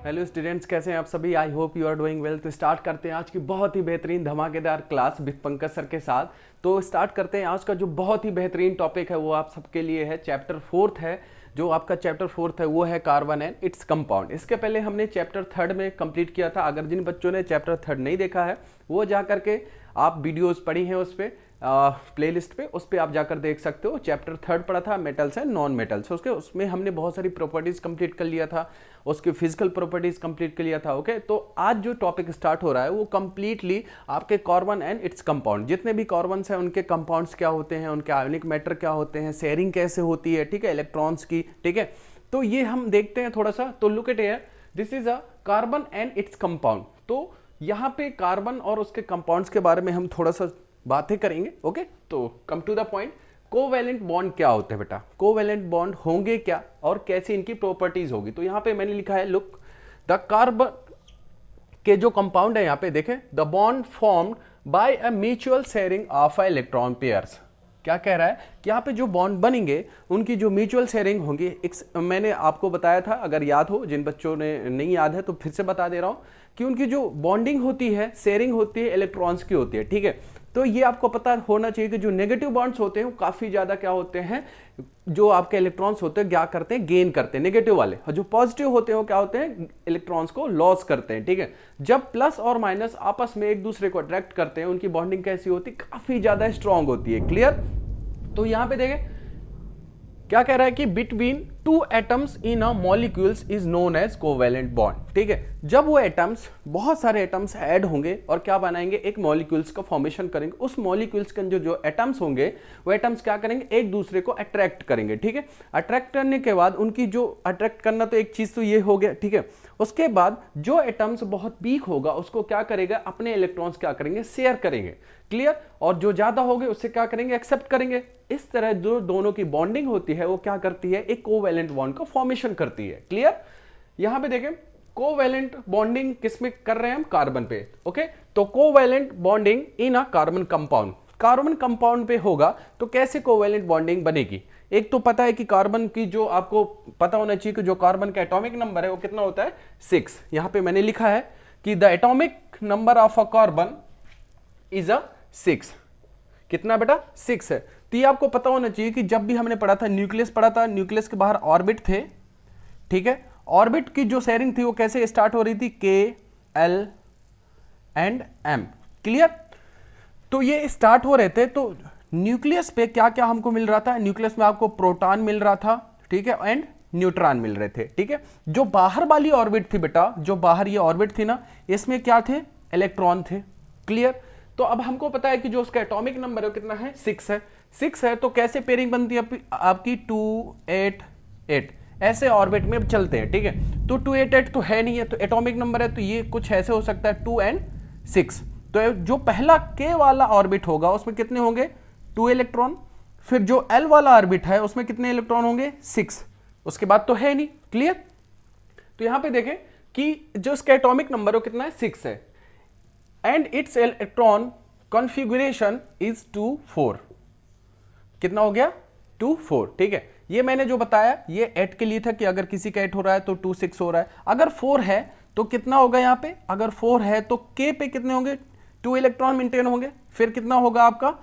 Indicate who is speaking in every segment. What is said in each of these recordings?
Speaker 1: Hello students, कैसे हैं आप सभी। I hope you are doing well. तो स्टार्ट करते हैं आज की बहुत ही बेहतरीन धमाकेदार क्लास विद पंकज सर के साथ। तो स्टार्ट करते हैं। आज का जो बहुत ही बेहतरीन टॉपिक है वो आप सबके लिए है, चैप्टर 4 है। जो आपका चैप्टर 4 है वो है कार्बन एंड इट्स कंपाउंड। इसके पहले हमने चैप्टर 3 में कंप्लीट किया था। अगर जिन बच्चों ने चैप्टर 3 नहीं देखा है वो जा करके आप वीडियोस पढ़ी हैं उस पर प्लेलिस्ट पे, उस पर आप जाकर देख सकते हो। चैप्टर 3 पढ़ा था मेटल्स एंड नॉन मेटल्स। उसमें हमने बहुत सारी प्रॉपर्टीज कंप्लीट कर लिया था, उसके फिजिकल प्रॉपर्टीज कंप्लीट कर लिया था। ओके, तो आज जो टॉपिक स्टार्ट हो रहा है वो कंप्लीटली आपके कार्बन एंड इट्स कंपाउंड। जितने भी कार्बन्स हैं उनके कंपाउंड्स क्या होते हैं, उनके आयोनिक मैटर क्या होते हैं, शेयरिंग कैसे होती है, ठीक है, इलेक्ट्रॉन्स की, ठीक है। तो ये हम देखते हैं थोड़ा सा। तो look at here, this is a carbon and its compound. तो यहाँ पे कार्बन और उसके कंपाउंड्स के बारे में हम थोड़ा सा बातें करेंगे। ओके, तो come to the point. Covalent bond क्या होते हैं बेटा, कोवैलेंट बॉन्ड होंगे क्या और कैसे इनकी प्रॉपर्टीज होगी। तो यहां पे मैंने लिखा है, लुक द कार्बन के जो कंपाउंड है, यहां पे देखें, the bond formed by a mutual sharing of electron pairs. क्या कह रहा है कि यहाँ पे जो बॉन्ड बनेंगे उनकी जो म्यूचुअल शेयरिंग होंगी। मैंने आपको बताया था, अगर याद हो, जिन बच्चों ने नहीं याद है तो फिर से बता दे रहा हूं कि उनकी जो बॉन्डिंग होती है, शेयरिंग होती है, इलेक्ट्रॉन्स की होती है, ठीक है। तो ये आपको पता होना चाहिए कि जो नेगेटिव बॉन्ड्स होते हैं वो काफी ज्यादा क्या होते हैं, जो आपके इलेक्ट्रॉन्स होते हैं क्या करते हैं, गेन करते हैं नेगेटिव वाले, और जो पॉजिटिव होते हैं वो क्या होते हैं, इलेक्ट्रॉन्स को लॉस करते हैं, ठीक है। जब प्लस और माइनस आपस में एक दूसरे को अट्रैक्ट करते हैं, उनकी बॉन्डिंग कैसी होती है, काफी ज्यादा स्ट्रांग होती है। क्लियर। तो यहां पे देखें क्या कह रहा है कि between two atoms in a molecules is known as covalent bond, ठीक है। जब वो एटम्स, बहुत सारे एटम्स ऐड होंगे और क्या बनाएंगे, एक मॉलिक्यूल्स का फॉर्मेशन करेंगे। उस मॉलिक्यूल्स के जो एटम्स होंगे वो एटम्स क्या करेंगे, एक दूसरे को अट्रैक्ट करेंगे, ठीक है। अट्रैक्ट करने के बाद उनकी जो अट्रैक्ट करना, तो एक चीज तो ये हो गया, ठीक है। उसके बाद जो एटम्स बहुत वीक होगा उसको क्या करेगा, अपने इलेक्ट्रॉन्स क्या करेंगे, शेयर करेंगे। क्लियर। और जो ज्यादा होंगे उससे क्या करेंगे, एक्सेप्ट करेंगे। इस तरह जो दोनों की बॉन्डिंग होती है वो क्या करती है, एक कोवैलेंट बॉन्ड का फॉर्मेशन करती है। क्लियर। यहां पे देखें कोवैलेंट बॉन्डिंग किसमें कर रहे हैं हम, कार्बन पे। ओके, तो covalent bonding in a carbon compound, carbon compound पे होगा। तो कैसे कोवैलेंट बॉन्डिंग बनेगी, एक तो पता है कि कार्बन की, जो आपको पता होना चाहिए कि जो कार्बन का एटॉमिक नंबर है वो कितना होता है, 6। यहां पे मैंने लिखा है कि the atomic number of a carbon is a 6। कितना बेटा, 6 है। तो ये आपको पता होना चाहिए कि जब भी हमने पढ़ा था, न्यूक्लियस पढ़ा था, न्यूक्लियस के बाहर ऑर्बिट थे, ठीक है। ऑर्बिट की जो शेयरिंग थी वो कैसे स्टार्ट हो रही थी, के, एल एंड एम। क्लियर। तो ये स्टार्ट हो रहे थे। तो न्यूक्लियस पे क्या क्या हमको मिल रहा था, न्यूक्लियस में आपको प्रोटॉन मिल रहा था, ठीक है, एंड न्यूट्रॉन मिल रहे थे, ठीक है। जो बाहर वाली ऑर्बिट थी बेटा, जो बाहर ये ऑर्बिट थी ना, इसमें क्या थे, इलेक्ट्रॉन थे। क्लियर। तो अब हमको पता है कि जो उसका एटॉमिक नंबर है वो कितना है, 6 है। 6 है तो कैसे पेयरिंग बनती है आपकी, 2 8 8 ऐसे ऑर्बिट में चलते हैं, ठीक है। तो 2 8 8 तो है नहीं है, तो एटॉमिक नंबर है, तो ये कुछ ऐसे हो सकता है 2 एंड 6। तो जो पहला के वाला ऑर्बिट होगा उसमें कितने होंगे, 2 इलेक्ट्रॉन। फिर जो एल वाला ऑर्बिट है उसमें कितने इलेक्ट्रॉन होंगे, 6। उसके बाद तो है नहीं। क्लियर। तो यहां पे देखें कि जो इसका एटॉमिक नंबर है वो कितना है, 6 है, and it's electron configuration is 2 4। कितना हो गया, 2 4, ठीक है। ये मैंने जो बताया ये 8 के लिए था कि अगर किसी का 8 हो रहा है तो 2 6 हो रहा है। अगर 4 है तो कितना होगा यहां पे, अगर 4 है तो के पे कितने होंगे, 2 इलेक्ट्रॉन मेंटेन होंगे। फिर कितना होगा आपका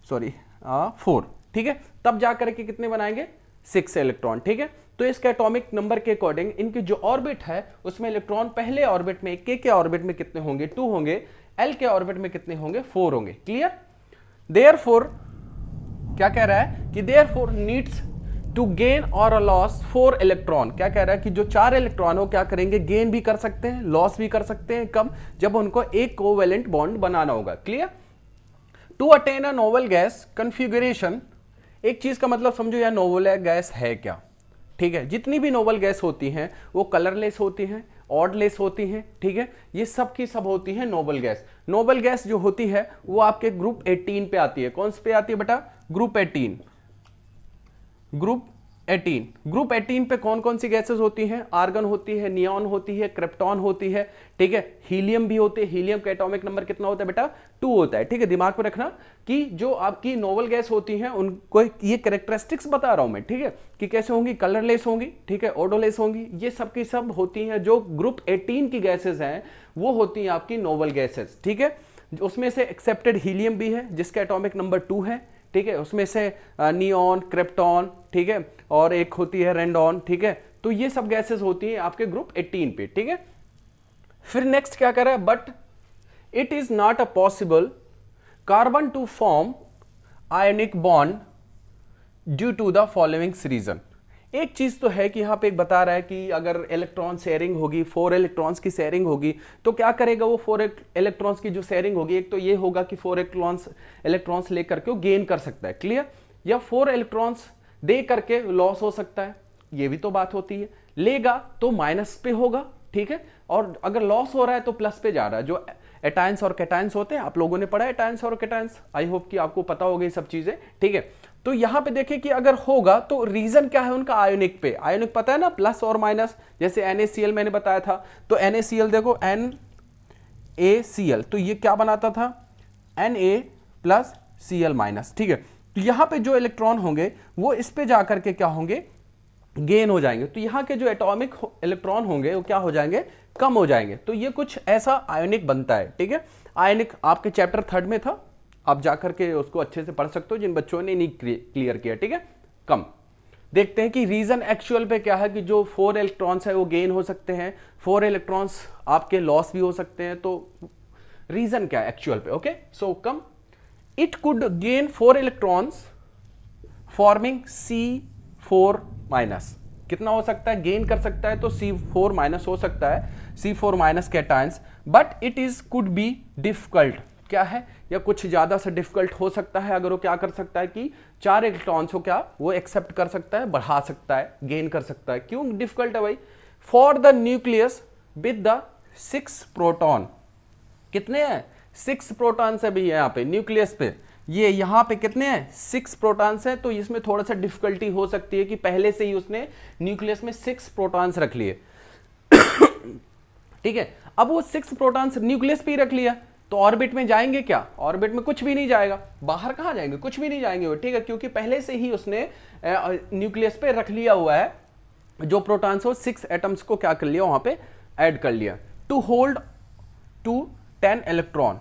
Speaker 1: 4, ठीक है। तब जाकर के कितने बनाएंगे, 6 इलेक्ट्रॉन, ठीक है। तो इसके एटॉमिक नंबर के अकॉर्डिंग इनकी जो ऑर्बिट है उसमें इलेक्ट्रॉन पहले ऑर्बिट में, के ऑर्बिट में कितने होंगे, 2 होंगे, एल के ऑर्बिट में कितने होंगे, 4 होंगे। क्लियर। देयरफॉर क्या कह रहा है कि देयरफॉर नीड्स टू गेन और लॉस 4 इलेक्ट्रॉन। क्या कह रहा है कि जो 4 इलेक्ट्रॉन हो क्या करेंगे, गेन भी कर सकते हैं, लॉस भी कर सकते हैं। कब, जब उनको एक कोवैलेंट बॉन्ड बनाना होगा। Clear. To attain a noble gas configuration, एक चीज का मतलब समझो यार, नोबल गैस है क्या, ठीक है। जितनी भी नोबल गैस होती हैं वो कलरलेस होती हैं, ऑडलेस होती हैं, ठीक है। ये सब की सब होती है नोबल गैस। नोबल गैस जो होती है वो आपके ग्रुप 18 पे आती है। कौन से पे आती है बेटा, ग्रुप 18, ग्रुप 18, ग्रुप 18 पे कौन कौन सी गैसेस होती हैं? आर्गन होती है, नियॉन होती है, क्रिप्टॉन होती है, ठीक है, हीलियम भी होते हैं। हीलियम का एटॉमिक नंबर कितना होता है बेटा? 2 होता है, ठीक है। दिमाग में रखना कि जो आपकी नोबल गैस होती हैं उनको ये कैरेक्टरिस्टिक्स बता रहा हूं मैं, ठीक है, कि कैसे होंगी, कलरलेस होंगी, ठीक है, ओडोलेस होंगी, ये सब की सब होती हैं। जो ग्रुप 18 की गैसेज हैं वो होती हैं आपकी नोबल गैसेज, ठीक है। उसमें से एक्सेप्टेड हीलियम भी है जिसका एटॉमिक नंबर 2 है, ठीक है। उसमें से नियॉन, क्रिप्टॉन, ठीक है, और एक होती है रेंडॉन, ठीक है। तो ये सब गैसेस होती हैं आपके ग्रुप 18 पे, ठीक है। फिर नेक्स्ट क्या कर रहा है? But it is not a possible carbon to form ionic bond due to the following reason. एक चीज तो है कि यहां पे एक बता रहा है कि अगर इलेक्ट्रॉन शेयरिंग होगी, 4 इलेक्ट्रॉन्स की शेयरिंग होगी, तो क्या करेगा वो 4 इलेक्ट्रॉन्स की जो शेयरिंग होगी, एक तो ये होगा कि 4 इलेक्ट्रॉन्स लेकर के वो गेन कर सकता है, क्लियर, या 4 इलेक्ट्रॉन्स दे करके लॉस हो सकता है, ये भी तो बात होती है। लेगा तो माइनस पे होगा, ठीक है, और अगर लॉस हो रहा है तो प्लस पे जा रहा है। जो एटाइंस और कैटाइंस होते हैं, आप लोगों ने पढ़ा है एटाइंस और कैटाइंस, आई होप कि आपको पता होगा ये सब चीजें, ठीक है। तो यहां पे देखिए कि अगर होगा तो रीजन क्या है उनका? आयोनिक पे। आयोनिक पता है ना, प्लस और माइनस, जैसे NaCl मैंने बताया था, तो NaCl देखो NaCl, तो ये क्या बनाता था? Na प्लस Cl माइनस, ठीक है। तो यहां पे जो इलेक्ट्रॉन होंगे वो इस पे जाकर के क्या होंगे? गेन हो जाएंगे। तो यहां के जो एटॉमिक इलेक्ट्रॉन होंगे वो क्या हो जाएंगे? कम हो जाएंगे। तो ये कुछ ऐसा आयोनिक बनता है, ठीक है। आयोनिक आपके चैप्टर 3 में था, आप जाकर के उसको अच्छे से पढ़ सकते हो जिन बच्चों ने नहीं क्लियर किया, ठीक है। कम देखते हैं कि रीजन एक्चुअल पे क्या है कि जो 4 इलेक्ट्रॉन्स है वो गेन हो सकते हैं, 4 इलेक्ट्रॉन्स आपके लॉस भी हो सकते हैं। तो रीजन क्या है एक्चुअल पे? Okay, so come it could gain 4 electrons forming C4 minus. कितना हो सकता है? गेन कर सकता है तो C4 माइनस हो सकता है, C4 minus cations, but it is could be difficult. क्या है? या कुछ ज्यादा से डिफिकल्ट हो सकता है अगर वो क्या कर सकता है कि 4 इलेक्ट्रॉन्स को क्या वो एक्सेप्ट कर सकता है, बढ़ा सकता है, गेन कर सकता है। क्यों डिफिकल्ट है भाई? For the nucleus with the 6 proton. कितने हैं? 6 प्रोटॉन्स है भी यहाँ पे न्यूक्लियस पे। ये यहाँ पे कितने हैं? 6 प्रोटॉन्स हैं। तो इसमें थोड़ा सा डिफिकल्टी हो सकती है कि पहले से ही उसने न्यूक्लियस में 6 प्रोटॉन्स रख लिए ठीक है। अब वो 6 प्रोटॉन्स न्यूक्लियस पे ही रख लिया तो ऑर्बिट में जाएंगे क्या? ऑर्बिट में कुछ भी नहीं जाएगा। बाहर कहां जाएंगे? कुछ भी नहीं जाएंगे वो, ठीक है, क्योंकि पहले से ही उसने न्यूक्लियस पे रख लिया हुआ है जो प्रोटॉन्स हो, 6 एटम्स को क्या कर लिया वहां पे ऐड कर लिया। To hold to 10 electron.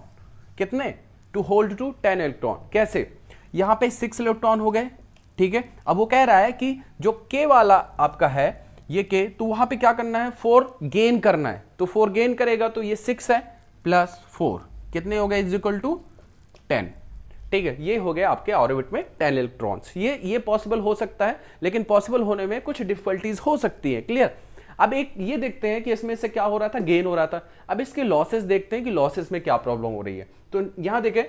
Speaker 1: कितने? To hold to 10 electron. कैसे? यहां पे 6 इलेक्ट्रॉन हो गए, ठीक है। अब वो कह रहा है कि जो के वाला आपका है ये के, तो वहां पे क्या करना है? 4 गेन करना है। तो 4 गेन करेगा तो ये 6 है प्लस 4 कितने हो गए? इज इक्वल टू 10, ठीक है। ये हो गया आपके ऑर्बिट में 10 इलेक्ट्रॉन्स। ये पॉसिबल हो सकता है, लेकिन पॉसिबल होने में कुछ डिफिकल्टीज हो सकती है, क्लियर। अब एक ये देखते हैं कि इसमें से क्या हो रहा था? गेन हो रहा था। अब इसके लॉसेस देखते हैं कि लॉसेस में क्या प्रॉब्लम हो रही है। तो यहां देखें,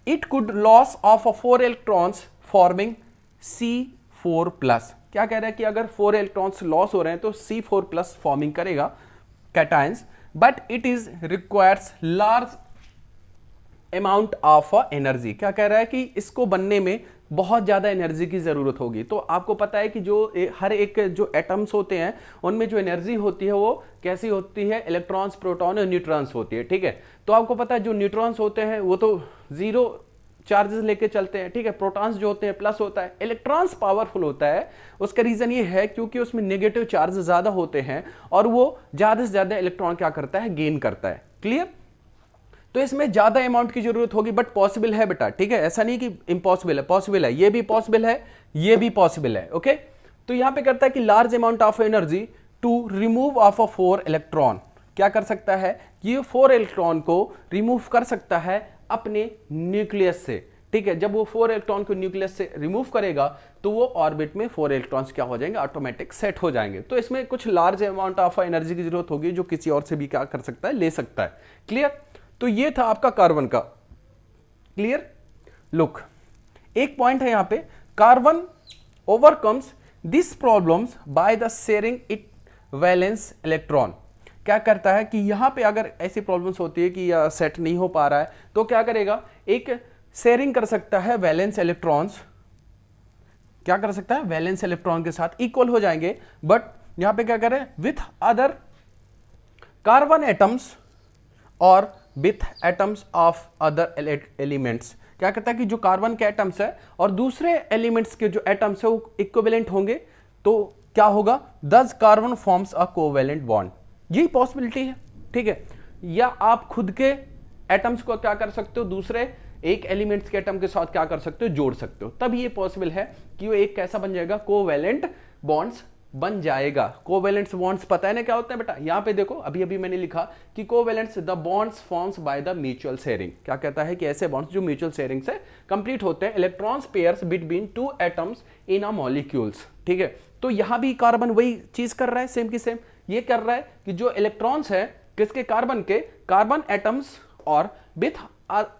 Speaker 1: it could loss of 4 electrons forming C4 plus. क्या कह रहा है कि अगर 4 इलेक्ट्रॉन्स लॉस हो रहे हैं तो C4 प्लस फॉर्मिंग करेगा cations, but it is requires large amount of energy. क्या कह रहा है कि इसको बनने में बहुत ज्यादा एनर्जी की जरूरत होगी। तो आपको पता है कि जो हर एक जो एटम्स होते हैं उनमें जो एनर्जी होती है वो कैसी होती है? इलेक्ट्रॉन्स, प्रोटॉन और न्यूट्रॉन्स होती है, ठीक है। तो आपको पता है जो न्यूट्रॉन्स होते हैं वो तो 0 चार्जेस लेके चलते हैं, ठीक है। प्रोटॉन्स जो होते हैं प्लस होता है। इलेक्ट्रॉन्स पावरफुल होता है, उसका रीजन ये है क्योंकि उसमें नेगेटिव चार्ज ज्यादा होते हैं और वो ज्यादा से ज्यादा इलेक्ट्रॉन क्या करता है? गेन करता है, क्लियर। तो इसमें ज्यादा अमाउंट की जरूरत होगी, बट पॉसिबल है बेटा, ठीक है। ऐसा नहीं कि इम्पॉसिबल है, पॉसिबल है। ये भी पॉसिबल है, ये भी पॉसिबल है, ओके। तो यहां पे करता है कि large amount of energy to remove of 4 electron. क्या कर सकता है? ये 4 इलेक्ट्रॉन को रिमूव कर सकता है अपने न्यूक्लियस से, ठीक है। जब वो 4 इलेक्ट्रॉन को न्यूक्लियस से रिमूव करेगा तो वो ऑर्बिट में 4 इलेक्ट्रॉन्स क्या हो जाएंगे? ऑटोमेटिक सेट हो जाएंगे। तो इसमें कुछ लार्ज अमाउंट ऑफ एनर्जी की जरूरत होगी जो किसी और से भी क्या कर सकता है? ले सकता है, क्लियर। तो ये था आपका कार्बन का, क्लियर। लुक, एक पॉइंट है यहां पे, carbon overcomes this problems by the sharing it valence electron. क्या करता है कि यहां पे अगर ऐसी प्रॉब्लम्स होती है कि या सेट नहीं हो पा रहा है तो क्या करेगा? एक शेयरिंग कर सकता है वैलेंस इलेक्ट्रॉन्स क्या कर सकता है, वैलेंस इलेक्ट्रॉन के साथ इक्वल हो जाएंगे। बट यहां पे क्या करें, विथ अदर कार्बन एटम्स और with atoms of other elements. क्या कहता है कि जो कार्बन के एटम्स है और दूसरे एलिमेंट्स के जो एटम्स है वो इक्विवेलेंट होंगे, तो क्या होगा, दस carbon forms a covalent bond. यही पॉसिबिलिटी है, ठीक है। या आप खुद के एटम्स को क्या कर सकते हो, दूसरे एक एलिमेंट्स के एटम के साथ क्या कर सकते हो, जोड़ सकते हो, तब ये पॉसिबल है कि वो एक कैसा बन जाएगा, कोवेलेंट बॉन्ड्स बन जाएगा। कोवेलेंट बॉन्ड्स पता है ना क्या होते हैं बेटा, यहां पे देखो अभी अभी मैंने लिखा कि covalents the bonds forms by the mutual sharing. क्या कहता है कि ऐसे बॉन्ड्स जो म्यूचुअल शेयरिंग से कंप्लीट होते हैं, electrons pairs between two atoms in a molecules, ठीक है। तो यहां भी कार्बन वही चीज कर रहा है, सेम की सेम ये कर रहा है कि जो इलेक्ट्रॉन्स है किसके, कार्बन के, कार्बन एटम्स और with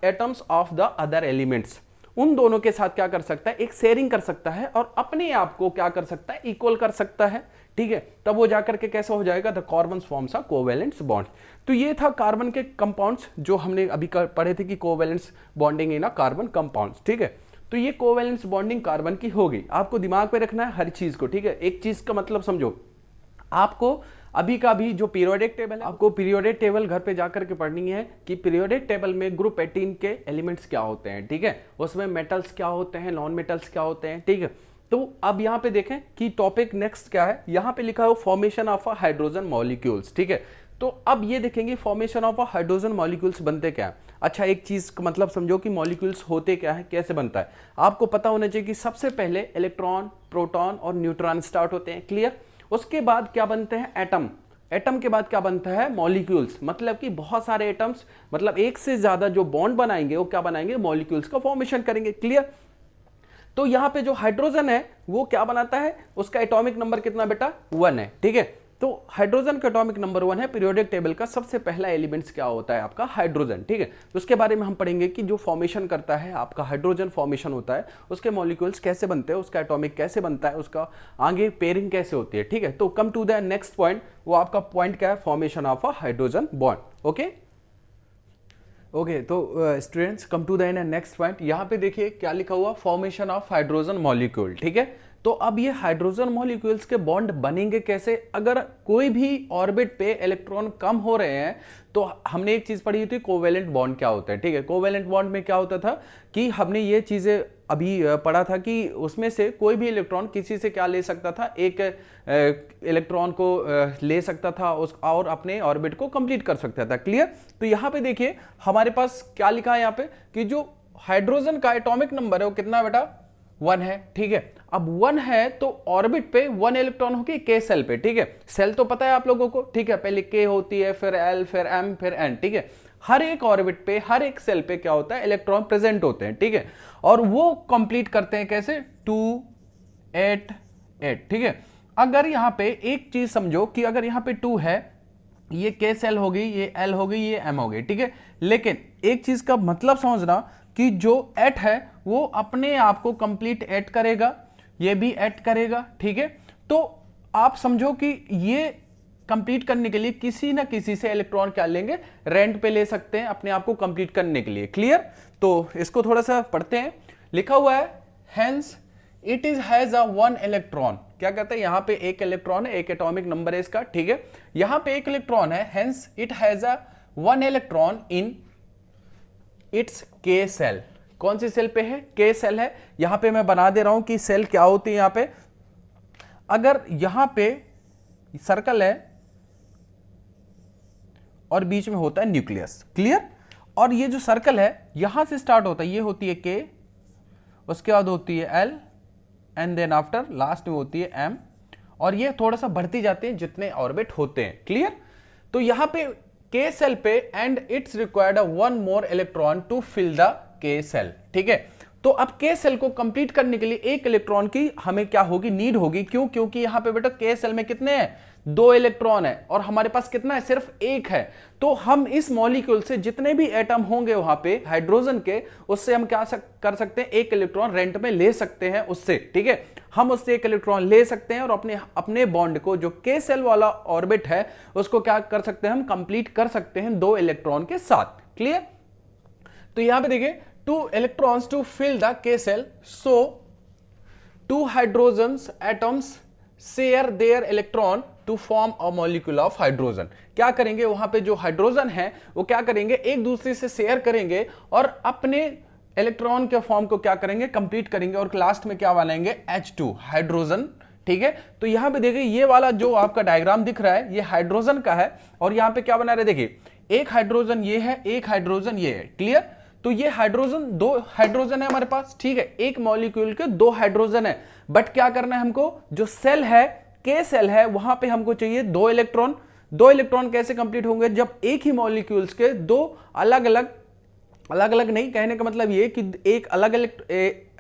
Speaker 1: atoms of the other elements, उन दोनों के साथ क्या कर सकता है, एक शेयरिंग कर सकता है और अपने आप को क्या कर सकता है, इक्वल कर सकता है, ठीक है। तब वो जाकर के कैसा हो जाएगा, the carbon forms a covalent bond. तो ये था कार्बन के कंपाउंड्स जो हमने अभी पढ़े थे कि covalent bonding in a carbon compounds, ठीक है। तो ये कोवेलेंट बॉन्डिंग कार्बन की हो गई। आपको दिमाग में रखना है हर चीज को, ठीक है। एक चीज का मतलब समझो, आपको अभी का भी जो पीरियोडिक टेबल है, आपको पीरियोडिक टेबल घर पे जाकर के पढ़नी है कि पीरियोडिक टेबल में ग्रुप 18 के एलिमेंट्स क्या होते हैं, ठीक है। उसमें मेटल्स क्या होते हैं, नॉन मेटल्स क्या होते हैं, ठीक है। तो अब यहाँ पे देखें कि टॉपिक नेक्स्ट क्या है, यहाँ पे लिखा है formation of a hydrogen molecules, ठीक है। तो अब ये देखेंगे formation of a hydrogen molecules बनते क्या है। अच्छा, एक चीज का मतलब समझो कि मॉलिक्यूल्स होते क्या है, कैसे बनता है। आपको पता होना चाहिए कि सबसे पहले इलेक्ट्रॉन, प्रोटॉन और न्यूट्रॉन स्टार्ट होते हैं, क्लियर। उसके बाद क्या बनते हैं, एटम। एटम के बाद क्या बनता है, मॉलिक्यूल्स, मतलब कि बहुत सारे एटम्स, मतलब एक से ज्यादा जो बॉन्ड बनाएंगे वो क्या बनाएंगे, मॉलिक्यूल्स का फॉर्मेशन करेंगे, क्लियर। तो यहां पे जो हाइड्रोजन है वो क्या बनाता है, उसका एटॉमिक नंबर कितना बेटा, 1 है, ठीक है। तो हाइड्रोजन का एटॉमिक नंबर 1 है। पीरियोडिक टेबल का सबसे पहला एलिमेंट्स क्या होता है, आपका हाइड्रोजन, ठीक है। तो उसके बारे में हम पढ़ेंगे कि जो फॉर्मेशन करता है आपका हाइड्रोजन फॉर्मेशन होता है, उसके मॉलिक्यूल्स कैसे बनते हैं, उसका एटॉमिक कैसे बनता है, उसका आगे पेयरिंग कैसे होती है, ठीक है। तो come to the next point, वो आपका पॉइंट क्या है, formation of a hydrogen bond, okay. Okay, तो students come to the next point. यहां पे देखिए क्या लिखा हुआ, फॉर्मेशन ऑफ हाइड्रोजन मॉलिक्यूल, ठीक है। तो अब ये हाइड्रोजन मॉलिक्यूल्स के बॉन्ड बनेंगे कैसे, अगर कोई भी ऑर्बिट पे इलेक्ट्रॉन कम हो रहे हैं, तो हमने एक चीज पढ़ी थी, कोवेलेंट बॉन्ड क्या होता है, ठीक है। कोवेलेंट बॉन्ड में क्या होता था कि हमने ये चीजें अभी पढ़ा था कि उसमें से कोई भी इलेक्ट्रॉन किसी से क्या ले सकता था, एक इलेक्ट्रॉन को ले सकता था उस और अपने ऑर्बिट को कंप्लीट कर सकता था, क्लियर। तो यहां पे देखिए हमारे पास क्या लिखा है यहाँ पे कि जो हाइड्रोजन का एटॉमिक नंबर है वो कितना बेटा, 1 है, ठीक है। अब 1 है तो ऑर्बिट पे 1 इलेक्ट्रॉन होगी के सेल पे, ठीक है। सेल तो पता है आप लोगों को, ठीक है, पहले के होती है, फिर एल, फिर एम, फिर एन, ठीक है। हर एक ऑर्बिट पे, हर एक सेल पे क्या होता है, इलेक्ट्रॉन प्रेजेंट होते हैं, ठीक है। और वो कंप्लीट करते हैं कैसे, 2 8 8, ठीक है। अगर यहां पे एक चीज समझो कि अगर यहां पे 2 है, ये के सेल हो गई, ये एल हो गई, ये एम हो गई, ठीक है। लेकिन एक चीज का मतलब समझना कि जो 8 है वो अपने आप को कंप्लीट 8 करेगा, ये भी 8 करेगा, ठीक है। तो आप समझो कि ये कंप्लीट करने के लिए किसी ना किसी से इलेक्ट्रॉन क्या लेंगे, रेंट पे ले सकते हैं अपने आप को कंप्लीट करने के लिए, क्लियर। तो इसको थोड़ा सा पढ़ते हैं। लिखा हुआ है hence it is has a 1 electron. क्या कहते हैं, यहां पे एक इलेक्ट्रॉन है, एक एटॉमिक नंबर है इसका, ठीक है। यहां पे एक इलेक्ट्रॉन है, hence it has a 1 electron in its के सेल। कौन सी सेल पे है, के सेल है। यहां पे मैं बना दे रहा हूं कि सेल क्या होती है। यहां पे अगर यहां पे सर्कल है और बीच में होता है न्यूक्लियस, क्लियर। और ये जो सर्कल है यहां से स्टार्ट होता है, ये होती है के, उसके बाद होती है L, and then after last में होती है एम, और ये थोड़ा सा बढ़ती जाती है जितने ऑर्बिट होते हैं, क्लियर। तो यहां पे के सेल पे and it's required 1 more electron to fill the K shell, ठीक है। तो अब के सेल को कंप्लीट करने के लिए एक इलेक्ट्रॉन की हमें क्या होगी, नीड होगी। क्यों, क्योंकि यहां पे बेटा के सेल में कितने हैं, 2 इलेक्ट्रॉन है और हमारे पास कितना है, सिर्फ 1 है। तो हम इस मॉलिक्यूल से जितने भी एटम होंगे वहां पे हाइड्रोजन के, उससे हम क्या कर सकते हैं, एक इलेक्ट्रॉन रेंट में ले सकते हैं उससे, ठीक है। हम उससे एक इलेक्ट्रॉन ले सकते हैं और अपने बॉन्ड को, जो के सेल वाला ऑर्बिट है, उसको क्या कर सकते हैं, हम कंप्लीट कर सकते हैं 2 इलेक्ट्रॉन के साथ, क्लियर। तो यहां पे देखिए 2 electrons to fill the K cell. So 2 hydrogens atoms share their electron to form a molecule of hydrogen. क्या करेंगे, वहां पे जो हाइड्रोजन है वो क्या करेंगे, एक दूसरे से शेयर करेंगे और अपने इलेक्ट्रॉन के फॉर्म को क्या करेंगे, कंप्लीट करेंगे और लास्ट में क्या बनाएंगे, H2 हाइड्रोजन। ठीक है, तो यहां पे देखिए ये वाला जो आपका डायग्राम दिख रहा है ये हाइड्रोजन का है और यहां पे क्या बना रहे, देखिए एक हाइड्रोजन ये है, एक हाइड्रोजन ये है। क्लियर, तो ये हाइड्रोजन, 2 हाइड्रोजन है हमारे पास। ठीक है, एक मॉलिक्यूल के 2 हाइड्रोजन है, बट क्या करना है हमको, जो सेल है, के सेल है, वहां पे हमको चाहिए 2 इलेक्ट्रॉन। 2 इलेक्ट्रॉन कैसे कंप्लीट होंगे, जब एक ही मॉलिक्यूल्स के 2 अलग अलग नहीं, कहने का मतलब ये कि एक अलग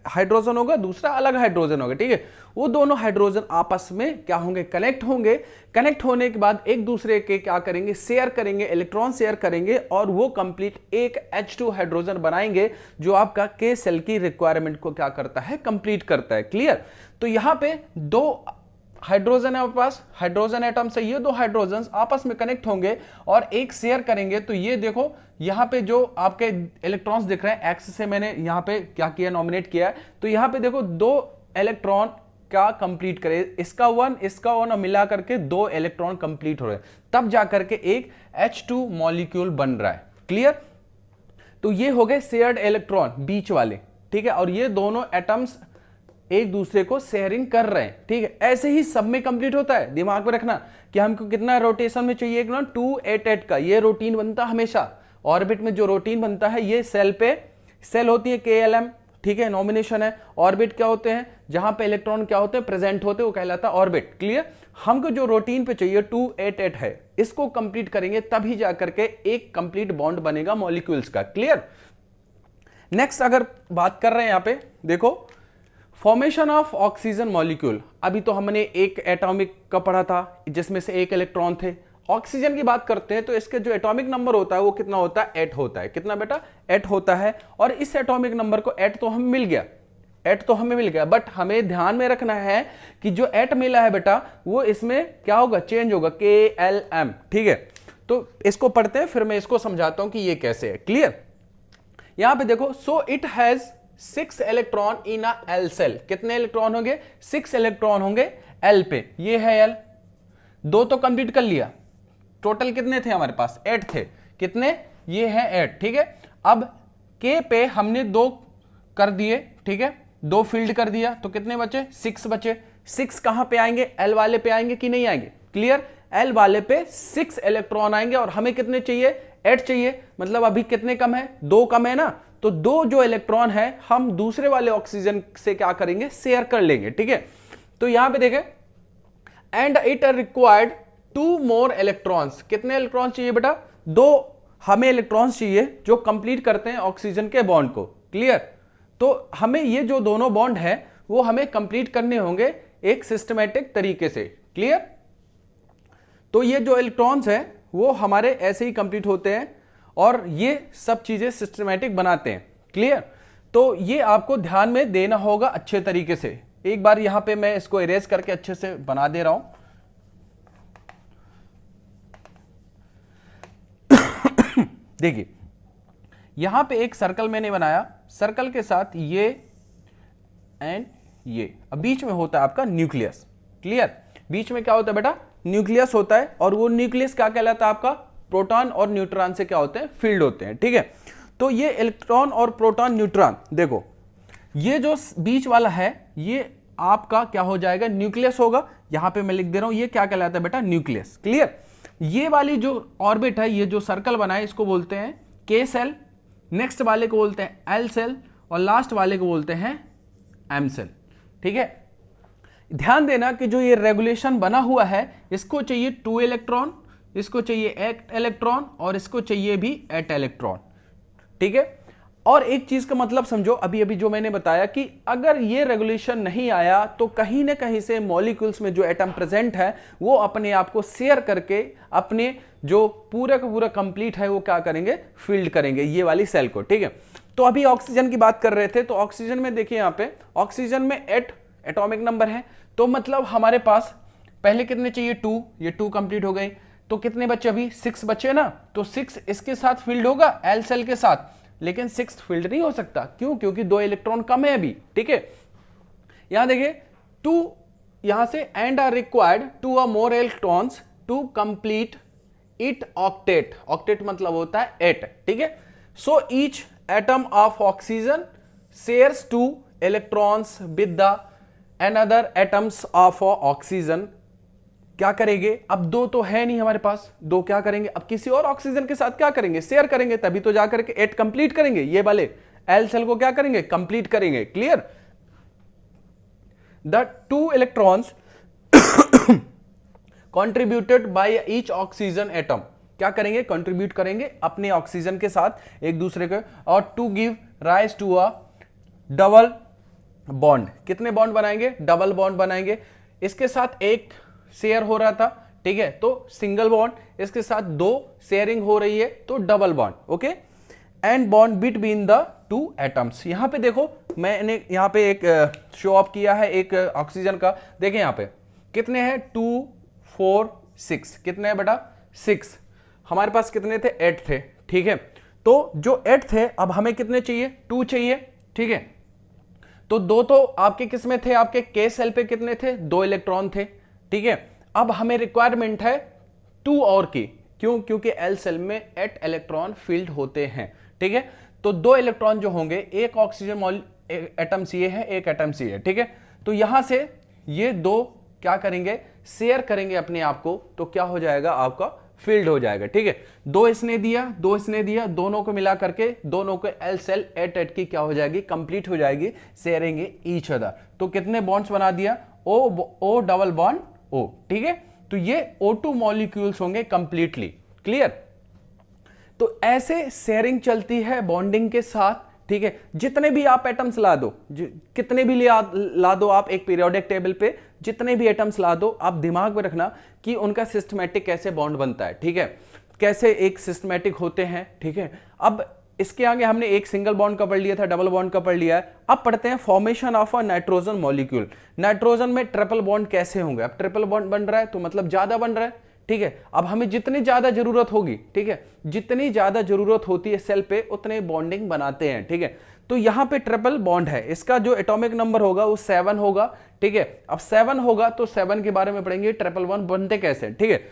Speaker 1: हाइड्रोजन होगा, दूसरा अलग हाइड्रोजन होगा। ठीक है, वो दोनों हाइड्रोजन आपस में क्या होंगे, कनेक्ट होंगे। कनेक्ट होने के बाद एक दूसरे के क्या करेंगे, शेयर करेंगे, इलेक्ट्रॉन शेयर करेंगे और वो कंप्लीट एक H2 हाइड्रोजन बनाएंगे जो आपका के सेल की रिक्वायरमेंट को क्या करता है, कंप्लीट करता है। क्लियर, तो यहां पे 2 हाइड्रोजन है आपके पास, हाइड्रोजन एटम से ये 2 हाइड्रोजन आपस में कनेक्ट होंगे और एक शेयर करेंगे। तो ये देखो यहां पे जो आपके इलेक्ट्रॉन्स दिख रहे हैं, एक्स से मैंने यहां पे क्या किया, नॉमिनेट किया है। तो यहां पे देखो 2 इलेक्ट्रॉन क्या कंप्लीट करे, इसका 1 और मिला करके 2 इलेक्ट्रॉन कंप्लीट हो रहे हैं, तब जाकर के एक H2 मॉलिक्यूल बन रहा है। क्लियर, तो ये हो गए शेयर्ड इलेक्ट्रॉन बीच वाले। ठीक है, और ये दोनों एटम्स एक दूसरे को शेयरिंग कर रहे हैं। ठीक है, ऐसे ही सब में कंप्लीट होता है। दिमाग में रखना कि हमको कितना रोटेशन में चाहिए, 288 का ये रूटीन बनता हमेशा। ऑर्बिट में जो रूटीन बनता है ये सेल पे, सेल होती है KLM। ठीक है, नॉमिनेशन है। ऑर्बिट क्या होते हैं, जहां पे इलेक्ट्रॉन क्या होते हैं, प्रेजेंट होते हैं, वो कहलाता है ऑर्बिट। क्लियर, हमको जो रूटीन पे चाहिए 288 है, इसको कंप्लीट करेंगे तभी जाकर के एक कंप्लीट बॉन्ड बनेगा मॉलिक्यूल्स का। क्लियर, नेक्स्ट अगर बात कर रहे हैं यहां पे देखो फॉर्मेशन ऑफ ऑक्सीजन मॉलिक्यूल। अभी तो हमने एक एटॉमिक का पढ़ा था जिसमें से एक इलेक्ट्रॉन थे। ऑक्सीजन की बात करते हैं तो इसके जो एटॉमिक नंबर होता है वो कितना होता है, 8 होता है। कितना बेटा, 8 होता है। और इस एटॉमिक नंबर को 8 तो हमें मिल गया, 8 तो हमें मिल गया, बट हमें ध्यान में रखना है कि जो 8 मिला है बेटा वो इसमें क्या होगा, चेंज होगा, KLM। ठीक है, तो इसको पढ़ते हैं फिर मैं इसको समझाता हूं कि ये कैसे है। क्लियर, यहां पे देखो, so it has 6 electron in a L shell. कितने इलेक्ट्रॉन होंगे, 6 इलेक्ट्रॉन होंगे L पे। ये है L, 2 तो कंप्लीट कर लिया। टोटल कितने थे हमारे पास, 8 थे। कितने, ये है 8। ठीक है, अब K पे हमने 2 कर दिए। ठीक है, 2 फील्ड कर दिया, तो कितने बचे, 6 बचे। 6 कहां पे आएंगे, L वाले पे आएंगे कि नहीं आएंगे। क्लियर, L वाले पे 6 इलेक्ट्रॉन आएंगे और हमें कितने चाहिए, 8 चाहिए। मतलब अभी कितने कम है, 2 कम है ना, तो 2 जो इलेक्ट्रॉन है हम दूसरे वाले ऑक्सीजन से क्या करेंगे, शेयर कर लेंगे। ठीक है, तो यहां पे देखें, and it required 2 more electrons. कितने इलेक्ट्रॉन चाहिए बेटा, 2 हमें इलेक्ट्रॉन्स चाहिए जो कंप्लीट करते हैं ऑक्सीजन के बॉन्ड को। क्लियर, तो हमें ये जो दोनों बॉन्ड है वो हमें कंप्लीट करने होंगे एक सिस्टमैटिक तरीके से। क्लियर, तो ये जो इलेक्ट्रॉन्स हैं वो हमारे ऐसे ही कंप्लीट होते हैं और ये सब चीजें सिस्टमैटिक बनाते हैं। क्लियर, तो ये आपको ध्यान में देना होगा अच्छे तरीके से। एक बार यहां पे मैं इसको इरेज करके अच्छे से बना दे रहा हूं। देखिए यहां पे एक सर्कल मैंने बनाया, सर्कल के साथ ये एंड ये, अब बीच में होता है आपका न्यूक्लियस। क्लियर, बीच में क्या होता है बेटा, न्यूक्लियस होता है और वो न्यूक्लियस क्या कहलाता है आपका, प्रोटॉन और न्यूट्रॉन से क्या होते हैं, फील्ड होते हैं। ठीक है, तो ये इलेक्ट्रॉन और प्रोटॉन न्यूट्रॉन, देखो ये जो बीच वाला है ये आपका क्या हो जाएगा, न्यूक्लियस होगा। यहां पे मैं लिख दे रहा हूं ये क्या कहलाता है बेटा, न्यूक्लियस। क्लियर, ये वाली जो ऑर्बिट है, ये जो सर्कल बना है इसको बोलते हैं के सेल, नेक्स्ट वाले को बोलते हैं एल सेल और लास्ट वाले को बोलते हैं एम सेल। ठीक है, ध्यान देना कि जो ये रेगुलेशन बना हुआ है इसको चाहिए 2 इलेक्ट्रॉन, इसको चाहिए 8 इलेक्ट्रॉन और इसको चाहिए भी 8 इलेक्ट्रॉन। ठीक है, और एक चीज का मतलब समझो, अभी अभी जो मैंने बताया कि अगर ये रेगुलेशन नहीं आया तो कहीं ना कहीं से मॉलिक्यूल्स में जो एटम प्रेजेंट है वो अपने आप को शेयर करके अपने जो पूरा का पूरा कंप्लीट है वो क्या करेंगे, फील्ड करेंगे ये वाली सेल को। ठीक है, तो अभी ऑक्सीजन की बात कर रहे थे, तो ऑक्सीजन में देखिए यहां पे ऑक्सीजन में 8 एटॉमिक नंबर है, तो मतलब हमारे पास पहले कितने चाहिए, 2, ये 2 कंप्लीट हो गए, तो कितने बचे, अभी 6 बचे ना, तो 6 इसके साथ फील्ड होगा एल सेल के साथ, लेकिन 6 फील्ड नहीं हो सकता। क्यों, क्योंकि 2 इलेक्ट्रॉन कम है अभी। ठीक है, यहां देखिए टू, यहां से and are required to a more electrons to complete it octet, octet मतलब होता है 8, ठीक है। So each atom of oxygen shares 2 electrons with the another atoms of oxygen. क्या करेंगे, अब 2 तो है नहीं हमारे पास, 2 क्या करेंगे, अब किसी और ऑक्सीजन के साथ क्या करेंगे, शेयर करेंगे, तभी तो जाकर के 8 कंप्लीट करेंगे। ये वाले एल सेल को क्या करेंगे, कंप्लीट करेंगे। Clear. The 2 electrons contributed by each oxygen atom, क्या करेंगे, कंट्रीब्यूट करेंगे अपने ऑक्सीजन के साथ एक दूसरे को, और to give rise to a double bond. कितने बॉन्ड बनाएंगे, डबल बॉन्ड बनाएंगे। इसके साथ एक शेयर हो रहा था, ठीक है, तो सिंगल बॉन्ड, इसके साथ 2 शेयरिंग हो रही है तो double bond. Okay, and bond between the 2 atoms. यहां पे देखो मैंने यहां पे एक शो ऑफ किया है एक ऑक्सीजन का, देखें यहां पे कितने हैं, 2 4 6, कितने हैं बेटा, 6। हमारे पास कितने थे, 8 थे, ठीक है। तो जो 8 थे, अब हमें कितने चाहिए, 2 चाहिए, ठीक है। तो 2 तो आपके किस में थे, आपके के सेल पे कितने थे, 2 इलेक्ट्रॉन थे, ठीक है। अब हमें रिक्वायरमेंट है 2 और की, क्यों, क्योंकि एल सेल में 8 इलेक्ट्रॉन फील्ड होते हैं, ठीक है। तो 2 इलेक्ट्रॉन जो होंगे, एक ऑक्सीजन एटम सी है, एक एटम सी है, ठीक है। तो यहां से ये 2 क्या करेंगे, शेयर करेंगे अपने आप को, तो क्या हो जाएगा, आपका फील्ड हो जाएगा, ठीक है। 2 इसने दिया, 2 इसने दिया, दोनों को मिला करके दोनों को एल सेल 8 की क्या हो जाएगी, कंप्लीट हो जाएगी, शेयरिंग ईच अदर। तो कितने बॉन्ड्स बना दिया, ओ डबल बॉन्ड ओ, ठीक है। तो ये O2 मॉलिक्यूल्स होंगे कंप्लीटली। क्लियर। तो ऐसे शेयरिंग चलती है बॉन्डिंग के साथ, ठीक है। जितने भी आप एटम्स ला दो, कितने भी ला दो आप एक पीरियोडिक टेबल पे, जितने भी एटम्स ला दो, आप दिमाग में रखना कि उनका सिस्टमैटिक कैसे बॉन्ड बनता है, ठीक है, कैसे एक सिस्टमैटिक होते हैं, ठीक है। अब इसके आगे हमने एक सिंगल बॉन्ड का पढ़ लिया था, डबल बॉन्ड का पढ़ लिया है। अब पढ़ते हैं formation of a nitrogen molecule. Nitrogen में ट्रिपल बॉन्ड कैसे होंगे, अब ट्रिपल बॉन्ड बन रहा है तो मतलब ज्यादा बन रहा है, ठीक है। अब हमें जितनी ज्यादा जरूरत होगी, ठीक है, जितनी ज्यादा जरूरत होती है सेल पे, उतने बॉन्डिंग बनाते हैं, ठीक है। तो यहां पे ट्रिपल बॉन्ड है, इसका जो एटॉमिक नंबर होगा वो 7 होगा, ठीक है। अब 7 होगा तो 7 के बारे में पढ़ेंगे, ट्रिपल बॉन्ड बनते कैसे, ठीक है।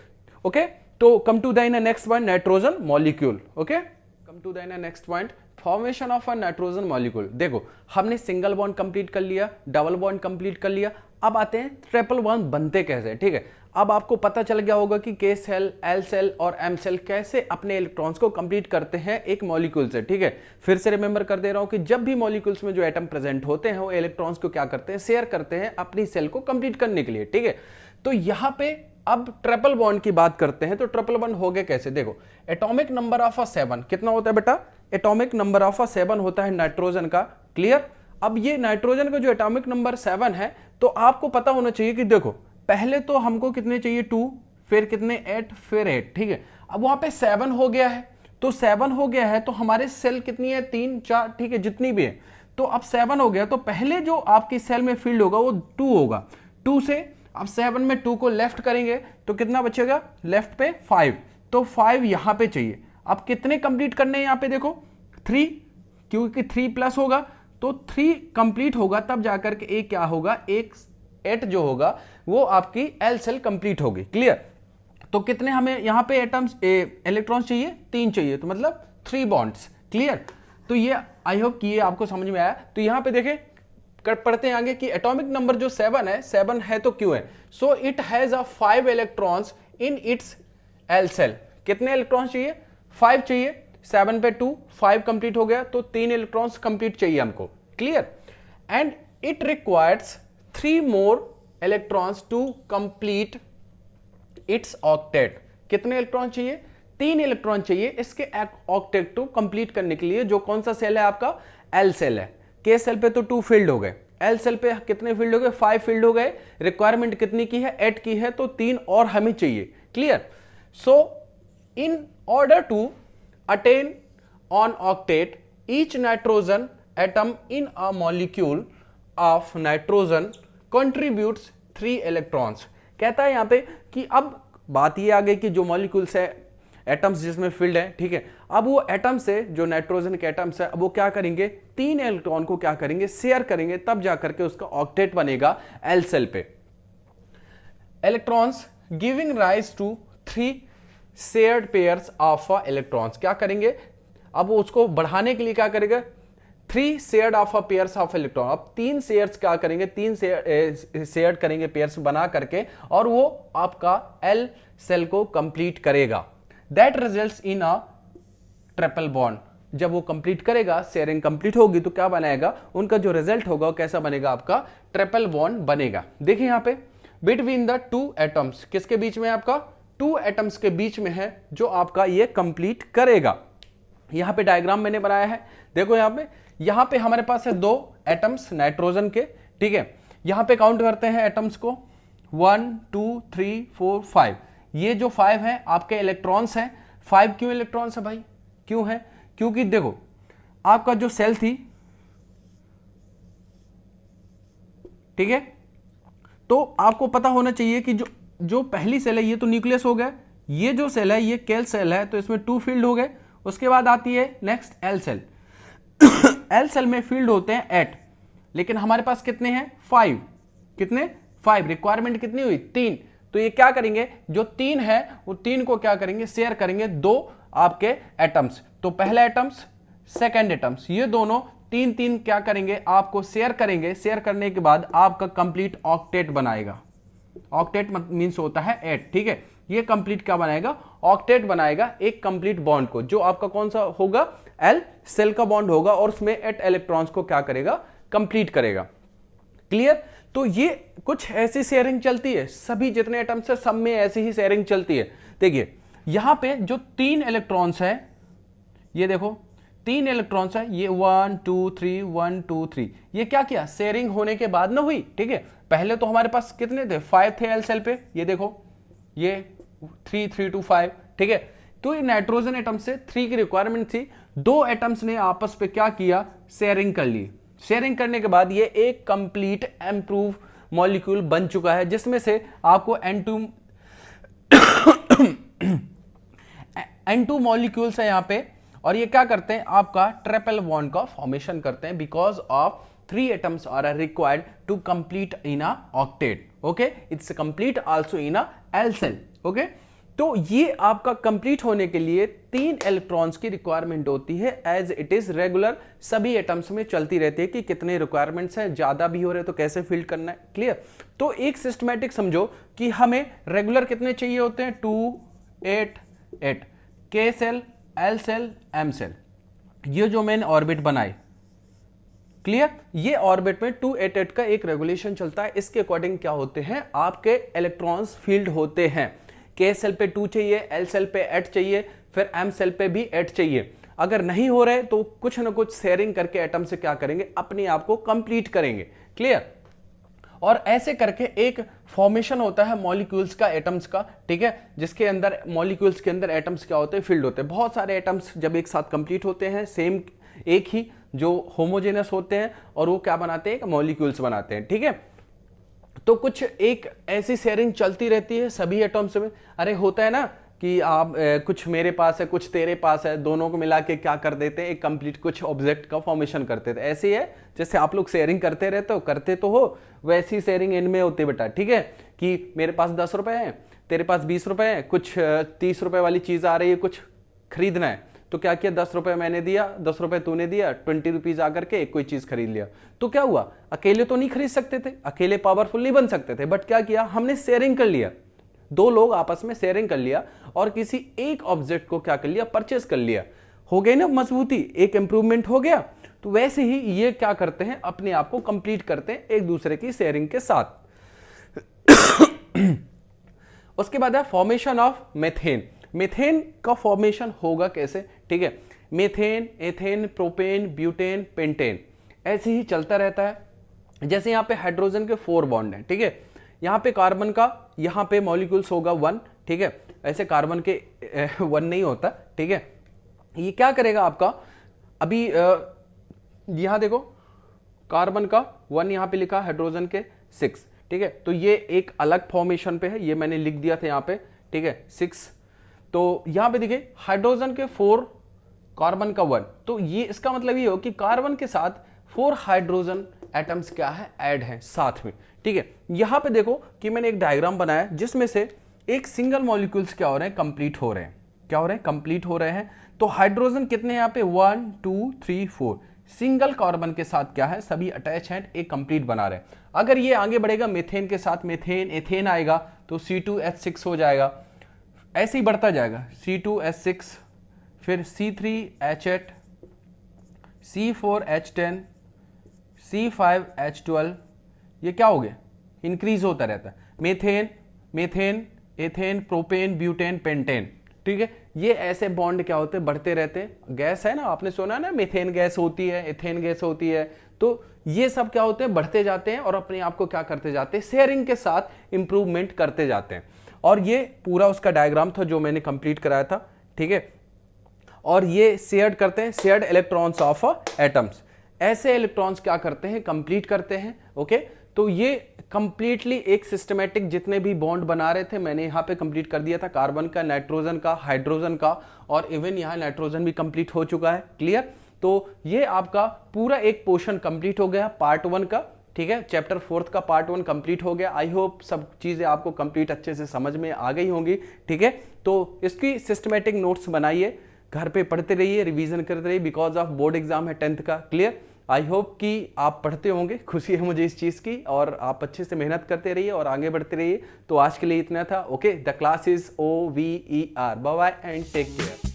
Speaker 1: ओके, तो come to the next point, nitrogen molecule. Okay, come to the next point, formation of a nitrogen molecule. देखो हमने सिंगल बॉन्ड कंप्लीट कर लिया, डबल बॉन्ड कंप्लीट कर लिया, अब आते हैं ट्रिपल बॉन्ड बनते कैसे, ठीक है। अब आपको पता चल गया होगा कि के सेल, एल सेल और एम सेल कैसे अपने इलेक्ट्रॉन्स को कंप्लीट करते हैं एक मॉलिक्यूल से, ठीक है। फिर से रिमेंबर कर दे रहा हूं कि जब भी मॉलिक्यूल्स में जो एटम प्रेजेंट होते हैं वो इलेक्ट्रॉन्स को क्या करते हैं, शेयर करते हैं अपनी सेल को कंप्लीट करने के लिए, ठीक है। तो यहां पे अब ट्रिपल बॉन्ड की बात करते हैं, तो ट्रिपल बॉन्ड हो गए कैसे, देखो एटॉमिक नंबर ऑफ अ 7 कितना होता है बेटा, एटॉमिक नंबर ऑफ अ 7 होता है नाइट्रोजन का। क्लियर। अब ये नाइट्रोजन का जो एटॉमिक नंबर 7 है, तो आपको पता होना चाहिए कि देखो पहले तो हमको कितने चाहिए, 2, फिर कितने 8, फिर 8, ठीक है। अब वहां पे 7 हो गया है, तो 7 हो गया है तो हमारे सेल कितनी है, 3 4, ठीक है, जितनी भी है। तो अब 7 हो गया तो पहले जो आपकी सेल में फील्ड होगा वो 2 होगा, 2 से अब 7 में 2 को लेफ्ट करेंगे तो कितना बचेगा, लेफ्ट पे 5, तो 5 यहां पे चाहिए। अब कितने कंप्लीट करने हैं यहां पे, देखो 3, क्योंकि 3 प्लस होगा तो 3 कंप्लीट होगा, तब जाकर के एक क्या होगा, एक 8 जो होगा वो आपकी एल सेल कंप्लीट होगी। क्लियर। तो कितने हमें यहां पे एटम्स इलेक्ट्रॉन्स चाहिए, 3 चाहिए, तो मतलब 3 बॉन्ड्स। क्लियर। तो ये आई होप कि ये आपको समझ में आया। तो यहां पे देखें, पढ़ते हैं आगे कि एटॉमिक नंबर जो 7 है तो क्यों है, so it has a 5 electrons in its L shell. कितने इलेक्ट्रॉन्स चाहिए, 5 चाहिए, 7 पे 2, 5 कंप्लीट हो गया, तो 3 इलेक्ट्रॉन्स कंप्लीट चाहिए हमको। Clear. And it requires 3 more electrons to complete its octet. कितने इलेक्ट्रॉन चाहिए, 3 इलेक्ट्रॉन चाहिए इसके ऑक्टेट को कंप्लीट करने के लिए। जो कौन सा सेल है आपका, एल सेल है। के सेल पे तो 2 फील्ड हो गए, एल सेल पे कितने फील्ड हो गए, 5 फील्ड हो गए। रिक्वायरमेंट कितनी की है, 8 की है, तो 3 और हमें चाहिए। Clear. So in order to attain on octet each nitrogen atom in a molecule of nitrogen contributes 3 electrons. कहता है यहां पे कि अब बात ये आ गई कि जो मॉलिक्यूल्स है एटम्स जिसमें फिल्ड है, ठीक है। अब वो एटम से जो नाइट्रोजन के एटम्स है, अब वो क्या करेंगे, 3 इलेक्ट्रॉन को क्या करेंगे, शेयर करेंगे, तब जाकर के उसका ऑक्टेट बनेगा एल सेल पे। Electrons giving rise to 3 shared pairs of electrons, क्या करेंगे, अब उसको बढ़ाने के लिए क्या करेगा, 3 shared of pairs of electron, अब 3 शेयर्स क्या करेंगे, 3 शेयर्ड करेंगे पेयर्स बना करके, और वो आपका एल सेल को कंप्लीट करेगा। That results in a triple bond, जब वो कंप्लीट करेगा, शेयरिंग कंप्लीट होगी तो क्या बनाएगा, उनका जो रिजल्ट होगा वो कैसा बनेगा, आपका ट्रिपल बॉन्ड बनेगा। देखिए यहां पे बिटवीन द 2 एटम्स, किसके बीच में, आपका 2 एटम्स के बीच में है जो आपका ये कंप्लीट करेगा। यहां पे डायग्राम मैंने बनाया है, देखो यहां पे हमारे पास है 2 एटम्स नाइट्रोजन के, ठीक है। यहां पे काउंट करते हैं एटम्स को, 1 2 3 4 5, ये जो 5 है आपके इलेक्ट्रॉन्स हैं। 5 क्यों इलेक्ट्रॉन्स है भाई, क्यों है, क्योंकि देखो आपका जो सेल थी, ठीक है, तो आपको पता होना चाहिए कि जो पहली सेल है ये तो न्यूक्लियस हो गया, ये जो सेल है ये केल सेल है, तो इसमें 2 फील्ड हो गए। उसके बाद आती है next L shell. L shell में फील्ड होते हैं 8, लेकिन हमारे पास कितने हैं, 5, कितने, 5, रिक्वायरमेंट कितनी हुई, 3, तो ये क्या करेंगे, जो 3 है वो 3 को क्या करेंगे, शेयर करेंगे 2 आपके एटम्स, तो पहला एटम्स सेकेंड एटम्स, ये दोनों 3 क्या करेंगे, आपको शेयर करेंगे। शेयर करने के बाद आपका कंप्लीट ऑक्टेट बनाएगा। ऑक्टेट मींस होता है 8, ठीक है। ये कंप्लीट क्या बनाएगा, ऑक्टेट बनाएगा एक कंप्लीट बॉन्ड को, जो आपका कौन सा होगा, एल सेल का बॉन्ड होगा, और उसमें 8 इलेक्ट्रॉन्स को क्या करेगा, कंप्लीट करेगा। क्लियर। तो ये कुछ ऐसी शेयरिंग चलती है, सभी जितने एटम्स है सब में ऐसी ही शेयरिंग चलती है। देखिए यहां पे जो 3 इलेक्ट्रॉन्स है, ये देखो 3 इलेक्ट्रॉन्स है, ये 1 2 3 1 2 3, ये क्या किया, शेयरिंग होने के बाद ना हुई, ठीक है। पहले तो हमारे पास कितने थे, 5 थे एल सेल पे, ये देखो ये 3 3 2 5, ठीक है। तो ये नाइट्रोजन एटम से 3 की रिक्वायरमेंट थी, 2 एटम्स ने आपस पे क्या किया, शेयरिंग कर ली। शेयरिंग करने के बाद ये एक कंप्लीट इंप्रूव मॉलिक्यूल बन चुका है, जिसमें से आपको N2 मॉलिक्यूल्स है यहां पे, और ये क्या करते हैं, आपका ट्रिपल बॉन्ड का फॉर्मेशन करते हैं, because of 3 atoms are required to complete in a octet, okay, it's complete also in a L shell, okay. तो ये आपका कंप्लीट होने के लिए 3 इलेक्ट्रॉन्स की रिक्वायरमेंट होती है, एज इट इज रेगुलर सभी एटम्स में चलती रहती है कि कितने रिक्वायरमेंट्स हैं, ज्यादा भी हो रहे तो कैसे फिल्ड करना है, क्लियर। तो एक सिस्टमैटिक समझो कि हमें रेगुलर कितने चाहिए होते हैं, 2 8 8, K shell L shell M shell, ये जो मैंने ऑर्बिट बनाए, क्लियर। ये ऑर्बिट में 2 8 8 का एक रेगुलेशन चलता है, इसके अकॉर्डिंग क्या होते हैं, आपके इलेक्ट्रॉन्स फील्ड होते हैं। के सेल पे 2 चाहिए, एल सेल पे 8 चाहिए, फिर एम सेल पे भी 8 चाहिए। अगर नहीं हो रहे तो कुछ ना कुछ शेयरिंग करके एटम से क्या करेंगे, अपने आप को कंप्लीट करेंगे, क्लियर। और ऐसे करके एक फॉर्मेशन होता है मॉलिक्यूल्स का, एटम्स का, ठीक है, जिसके अंदर मॉलिक्यूल्स के अंदर एटम्स क्या होते हैं, फील्ड होते हैं। बहुत सारे एटम्स जब एक साथ कंप्लीट होते हैं, सेम एक ही जो होमोजेनस होते हैं, और वो क्या बनाते हैं, मॉलिक्यूल्स बनाते हैं, ठीक है। तो कुछ एक ऐसी शेयरिंग चलती रहती है सभी एटम्स में। अरे होता है ना कि आप कुछ मेरे पास है, कुछ तेरे पास है, दोनों को मिला के क्या कर देते हैं, एक कंप्लीट कुछ ऑब्जेक्ट का फॉर्मेशन करते थे। ऐसे ही है जैसे आप लोग शेयरिंग करते रहते हो, करते तो हो, वैसी शेयरिंग इनमें होती है बेटा, ठीक है। कि मेरे पास 10 रुपए है, तेरे पास 20 रुपए है, कुछ 30 रुपए वाली चीज आ रही है, कुछ खरीदना है, तो क्या किया, 10 रुपए मैंने दिया, 10 रुपए तूने दिया, 20 रुपीज आकर के कोई चीज खरीद लिया। तो क्या हुआ, अकेले तो नहीं खरीद सकते थे, अकेले पावरफुल नहीं बन सकते थे, बट क्या किया, हमने शेयरिंग कर लिया, 2 लोग आपस में शेयरिंग कर लिया, और किसी एक ऑब्जेक्ट को क्या कर लिया, परचेस कर लिया, हो गई ना मजबूती, एक इंप्रूवमेंट हो गया। तो वैसे ही ये क्या करते हैं, अपने आप को कंप्लीट करते हैं एक दूसरे की शेयरिंग के साथ। उसके बाद है फॉर्मेशन ऑफ मेथेन। मेथेन का फॉर्मेशन होगा कैसे, ठीक है, methane, ethane, propane, butane, pentane, ऐसे ही चलता रहता है। जैसे यहाँ पे हाइड्रोजन के 4 बॉन्ड हैं, ठीक है, यहाँ पे कार्बन का, यहाँ पे मॉलिक्यूल्स होगा 1, ठीक है, ऐसे कार्बन के 1 नहीं होता, ठीक है। ये क्या करेगा आपका, अभी यहाँ देखो कार्बन का 1 यहाँ पे लिखा, हाइड्रोजन के 6, ठीक है। तो ये एक अलग फॉर्मेशन पे है, ये मैंने लिख दिया था यहाँ पे, ठीक है, 6 तो यहाँ पे देखिए हाइड्रोजन के 4, कार्बन का 1, तो ये इसका मतलब ये हो कि कार्बन के साथ 4 हाइड्रोजन एटम्स क्या है, ऐड हैं साथ में। ठीक है, यहां पे देखो कि मैंने एक डायग्राम बनाया जिसमें से एक सिंगल मॉलिक्यूल्स क्या हो रहे हैं, कंप्लीट हो रहे हैं। क्या हो रहे हैं, कंप्लीट हो रहे हैं। तो हाइड्रोजन कितने यहाँ पे 1 2 3 4, सिंगल कार्बन के साथ क्या है, सभी अटैच हैं, एक कंप्लीट बना रहे हैं। अगर ये आगे बढ़ेगा मीथेन के साथ, मीथेन एथेन आएगा तो C2H6 हो जाएगा, ऐसे ही बढ़ता जाएगा C2H6, फिर C3H8, C4H10, C5H12, ये क्या हो गया, इंक्रीज होता रहता है। Methane, methane, ethane, propane, butane, pentane. ठीक है, ये ऐसे बॉन्ड क्या होते हैं, बढ़ते रहते हैं। गैस है ना, आपने सुना ना, मेथेन गैस होती है, एथेन गैस होती है, तो ये सब क्या होते हैं, बढ़ते जाते हैं और अपने आप को क्या करते जाते हैं, शेयरिंग के साथ इंप्रूवमेंट करते जाते हैं। और ये पूरा उसका डायग्राम था जो मैंने कंप्लीट कराया था। ठीक है, और ये शेयर्ड करते हैं, शेयर्ड इलेक्ट्रॉन्स ऑफ एटम्स, ऐसे इलेक्ट्रॉन्स क्या करते हैं, कंप्लीट करते हैं। ओके, तो ये कंप्लीटली एक सिस्टमेटिक जितने भी बॉन्ड बना रहे थे मैंने यहाँ पे कंप्लीट कर दिया था, कार्बन का, नाइट्रोजन का, हाइड्रोजन का, और इवन यहाँ नाइट्रोजन भी कंप्लीट हो चुका है। क्लियर, तो ये आपका पूरा एक पोर्शन कंप्लीट हो गया पार्ट 1 का। ठीक है, चैप्टर 4 का पार्ट 1 कंप्लीट हो गया। आई होप सब चीजें आपको कंप्लीट अच्छे से समझ में आ गई होंगी। ठीक है, तो इसकी सिस्टमेटिक नोट्स बनाइए, घर पे पढ़ते रहिए, रिवीजन करते रहिए, बिकॉज ऑफ बोर्ड एग्जाम है 10th का। क्लियर, आई होप कि आप पढ़ते होंगे, खुशी है मुझे इस चीज़ की, और आप अच्छे से मेहनत करते रहिए और आगे बढ़ते रहिए। तो आज के लिए इतना था। Okay, the class is OVER। Bye bye and take care.